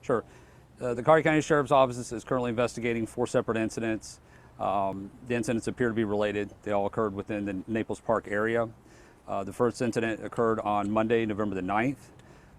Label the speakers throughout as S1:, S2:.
S1: Sure. The Collier County Sheriff's Office is currently investigating 4 separate incidents. The incidents appear to be related. They all occurred within the Naples Park area. The first incident occurred on Monday, November the 9th.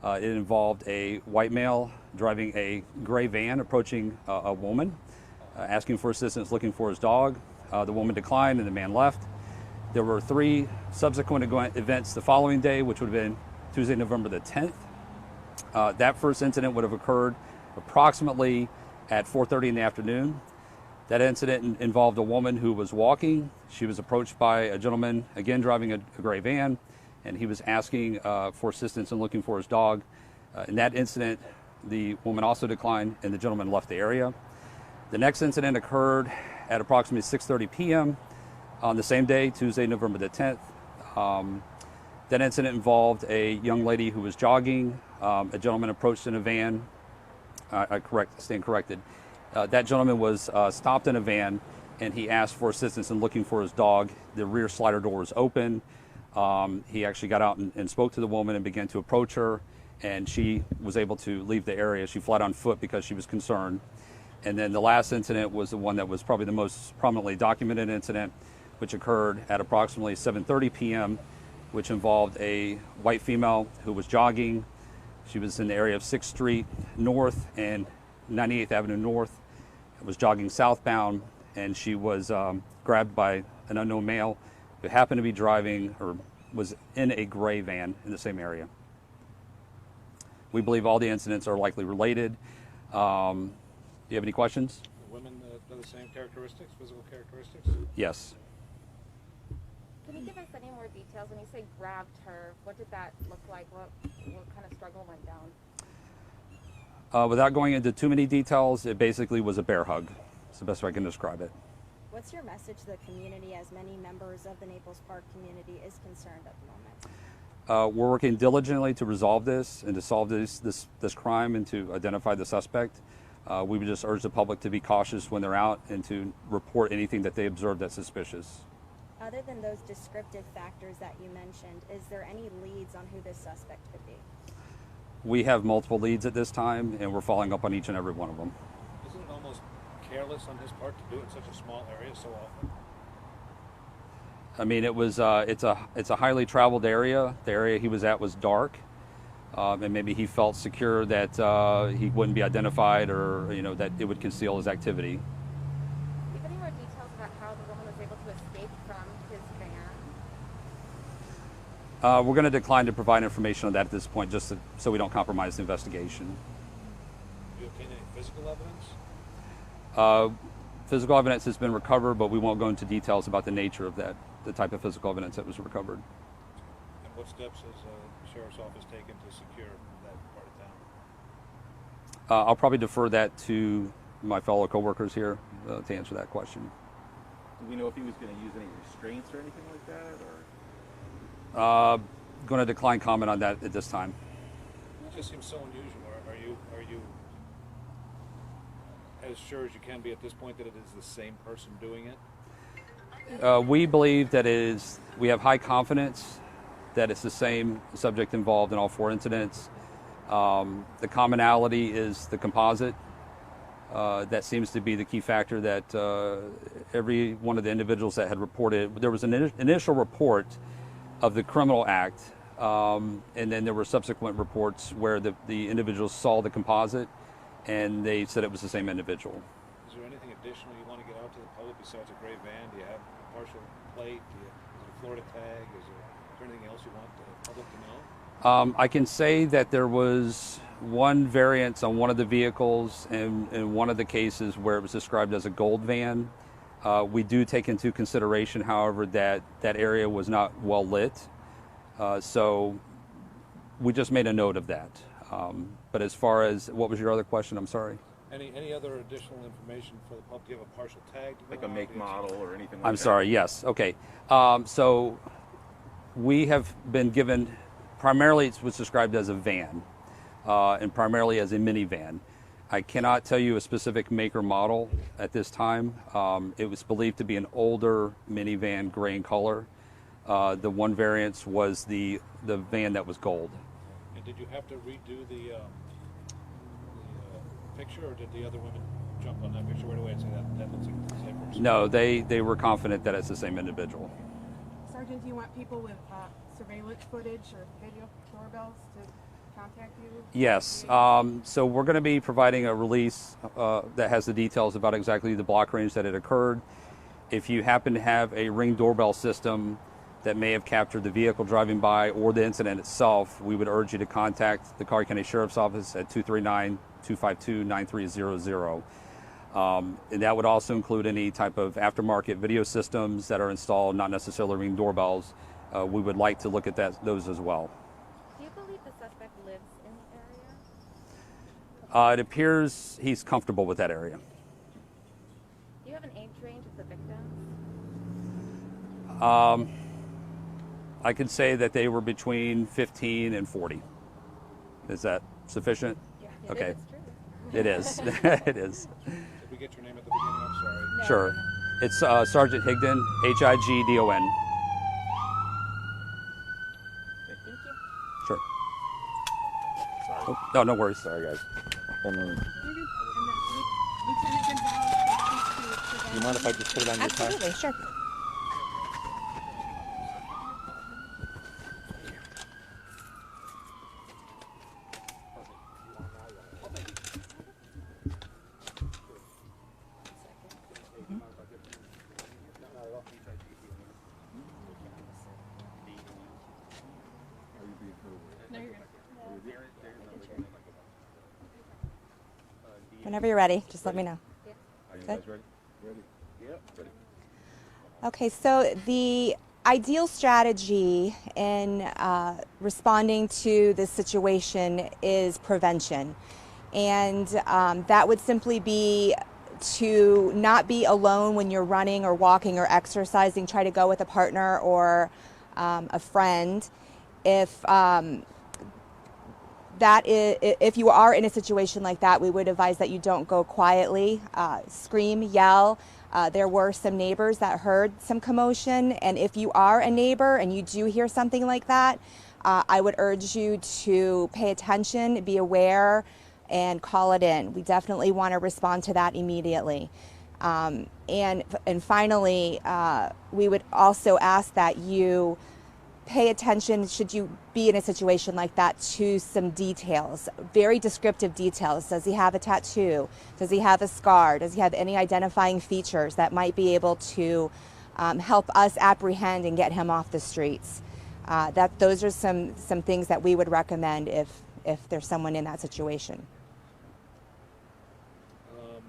S1: It involved a white male driving a gray van approaching a woman, asking for assistance, looking for his dog. The woman declined and the man left. There were 3 subsequent events the following day, which would have been Tuesday, November the 10th. That first incident would have occurred approximately at 4:30 in the afternoon. That incident involved a woman who was walking. She was approached by a gentleman, again driving a gray van, and he was asking for assistance and looking for his dog. In that incident, the woman also declined and the gentleman left the area. The next incident occurred at approximately 6:30 p.m. on the same day, Tuesday, November the 10th. That incident involved a young lady who was jogging. A gentleman approached in a van. Stand corrected. That gentleman was stopped in a van, and he asked for assistance in looking for his dog. The rear slider door was open. He actually got out and spoke to the woman and began to approach her, and she was able to leave the area. She fled on foot because she was concerned. And then the last incident was the one that was probably the most prominently documented incident, which occurred at approximately 7:30 p.m., which involved a white female who was jogging. She was in the area of 6th Street North and 98th Avenue North. Was jogging southbound, and she was grabbed by an unknown male who happened to be driving or was in a gray van in the same area. We believe all the incidents are likely related. Do you have any questions?
S2: The women have the same characteristics, physical characteristics?
S1: Yes.
S3: Can you give us any more details? When you say grabbed her, what did that look like? What kind of struggle went down?
S1: Without going into too many details, it basically was a bear hug. It's the best way I can describe it.
S4: What's your message to the community as many members of the Naples Park community is concerned at the moment?
S1: We're working diligently to resolve this and to solve this crime and to identify the suspect. We would just urge the public to be cautious when they're out and to report anything that they observe that's suspicious.
S4: Other than those descriptive factors that you mentioned, is there any leads on who this suspect could be?
S1: We have multiple leads at this time, and we're following up on each and every one of them.
S2: Isn't it almost careless on his part to do it in such a small area so often?
S1: I mean, it was it's a highly traveled area. The area he was at was dark, and maybe he felt secure that he wouldn't be identified, or that it would conceal his activity.
S3: Do you have any more details about how the woman was able to escape from his van?
S1: We're going to decline to provide information on that at this point, just so we don't compromise the investigation.
S2: Do you obtain any physical evidence?
S1: Physical evidence has been recovered, but we won't go into details about the nature of that, the type of physical evidence that was recovered.
S2: And what steps has the Sheriff's Office taken to secure that part of town?
S1: I'll probably defer that to my fellow coworkers here to answer that question.
S5: Do we know if he was going to use any restraints or anything like that, or?
S1: Going to decline comment on that at this time.
S2: It just seems so unusual. Are you as sure as you can be at this point that it is the same person doing it?
S1: We believe that we have high confidence that it's the same subject involved in all 4 incidents. The commonality is the composite. That seems to be the key factor that every one of the individuals that had reported, there was an initial report of the criminal act, and then there were subsequent reports where the individuals saw the composite and they said it was the same individual.
S2: Is there anything additional you want to get out to the public besides a gray van? Do you have a partial plate? Is it a Florida tag? Is there anything else you want the public to know?
S1: I can say that there was one variance on one of the vehicles in one of the cases where it was described as a gold van. We do take into consideration, however, that area was not well lit. So we just made a note of that. But as far as, what was your other question? I'm sorry.
S2: Any other additional information for the public? Do you have a partial tag?
S5: Like a make, model, or anything like that?
S1: I'm sorry, yes. Okay. So we have been given, primarily it was described as a van, and primarily as a minivan. I cannot tell you a specific make or model at this time. It was believed to be an older minivan, gray in color. The one variance was the van that was gold.
S2: And did you have to redo the make sure, or did the other women jump on that picture right away and say that looks like the same person?
S1: No, they were confident that it's the same individual.
S6: Sergeant, do you want people with surveillance footage or video doorbells to contact you?
S1: Yes. So we're going to be providing a release that has the details about exactly the block range that it occurred. If you happen to have a Ring doorbell system that may have captured the vehicle driving by or the incident itself, we would urge you to contact the Collier County Sheriff's Office at 239-252-9300. And that would also include any type of aftermarket video systems that are installed, not necessarily Ring doorbells. We would like to look at those as well.
S3: Do you believe the suspect lives in the area?
S1: It appears he's comfortable with that area.
S3: Do you have an age range of the victims?
S1: I could say that they were between 15 and 40. Is that sufficient?
S3: Yeah.
S1: Okay.
S3: It is true.
S1: It is. It is.
S2: Did we get your name at the beginning? I'm sorry.
S3: No,
S1: Sure.
S3: no, no.
S1: It's Sergeant Higdon, Higdon.
S3: Thank you.
S1: Sure.
S5: Sorry.
S1: Oh, no, no worries.
S5: Sorry, guys.
S6: And then Lieutenant Gonzalez can speak to
S5: You mind if I just put it on your car?
S4: Absolutely, sure. Whenever you're ready, just let me know.
S5: Are you
S4: Good.
S5: guys ready? Ready. Yep. Ready.
S4: Okay, so the ideal strategy in responding to this situation is prevention. And that would simply be to not be alone when you're running or walking or exercising. Try to go with a partner or a friend. If if you are in a situation like that, we would advise that you don't go quietly, scream, yell. There were some neighbors that heard some commotion, and if you are a neighbor and you do hear something like that, I would urge you to pay attention, be aware, and call it in. We definitely want to respond to that immediately. And finally, we would also ask that you pay attention, should you be in a situation like that, to some details, very descriptive details. Does he have a tattoo? Does he have a scar? Does he have any identifying features that might be able to help us apprehend and get him off the streets? Those are some things that we would recommend if there's someone in that situation.
S2: So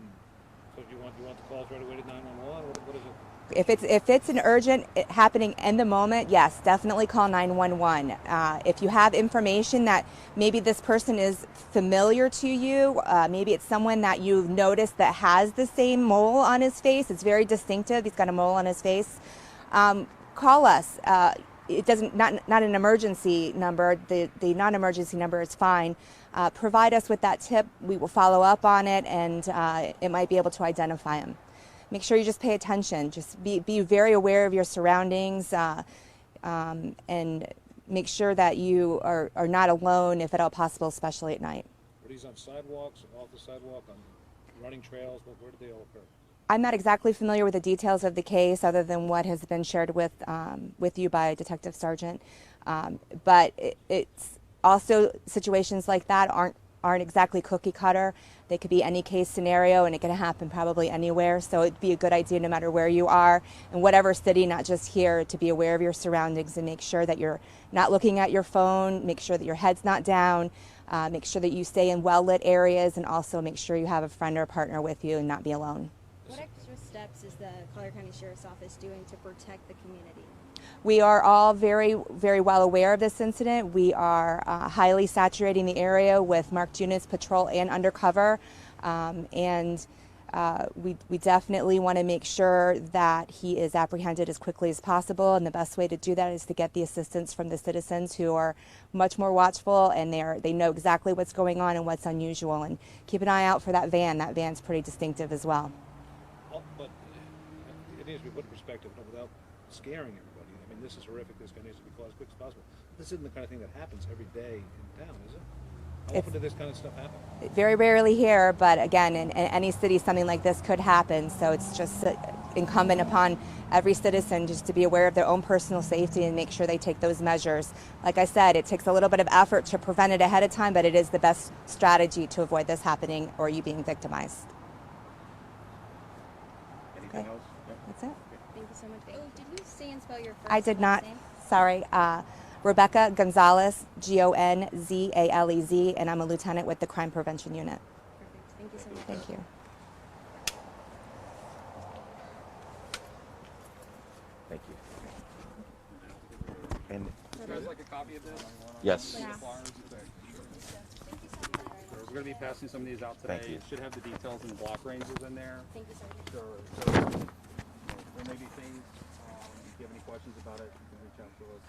S2: do you want the calls right away to 911? What is it?
S4: If it's an urgent happening in the moment, yes, definitely call 911. If you have information that maybe this person is familiar to you, maybe it's someone that you've noticed that has the same mole on his face, it's very distinctive, he's got a mole on his face, call us. It doesn't, not an emergency number, the non-emergency number is fine. Provide us with that tip, we will follow up on it, and it might be able to identify him. Make sure you just pay attention. Just be very aware of your surroundings, and make sure that you are not alone, if at all possible, especially at night.
S2: Were these on sidewalks, off the sidewalk, on running trails? Where did they all occur?
S4: I'm not exactly familiar with the details of the case, other than what has been shared with you by Detective Sergeant. But it's also situations like that aren't exactly cookie cutter. They could be any case scenario, and it can happen probably anywhere. So it'd be a good idea, no matter where you are, in whatever city, not just here, to be aware of your surroundings and make sure that you're not looking at your phone, make sure that your head's not down, make sure that you stay in well-lit areas, and also make sure you have a friend or partner with you and not be alone. What extra steps is the Collier County Sheriff's Office doing to protect the community? We are all very, very well aware of this incident. We are highly saturating the area with marked units, patrol and undercover, and we definitely want to make sure that he is apprehended as quickly as possible, and the best way to do that is to get the assistance from the citizens, who are much more watchful, and they know exactly what's going on and what's unusual. And keep an eye out for that van. That van's pretty distinctive as well.
S2: But it needs to be put in perspective, without scaring everybody. I mean, this is horrific. This guy needs to be caught as quick as possible. This isn't the kind of thing that happens every day in town, is it? How often did this kind of stuff happen?
S4: Very rarely here, but again, in any city, something like this could happen. So it's just incumbent upon every citizen just to be aware of their own personal safety and make sure they take those measures. Like I said, it takes a little bit of effort to prevent it ahead of time, but it is the best strategy to avoid this happening or you being victimized.
S5: Anything
S4: Okay.
S5: else? Yep.
S4: That's it.
S7: Thank you so much. Oh, did you say and spell your first
S4: I did
S7: and
S4: not.
S7: last name?
S4: Sorry. Rebecca Gonzalez, Gonzalez, and I'm a lieutenant with the Crime Prevention Unit.
S7: Perfect. Thank you so much.
S4: Thank you.
S5: Thank you. And
S1: Would you guys like a copy of this?
S5: yes.
S7: Yeah.
S1: We're going to be passing some of these out today.
S5: Thank you.
S1: It should have the details and the block ranges in there.
S7: Thank you so much.
S1: So there may be things, if you have any questions about it, you can reach out to us.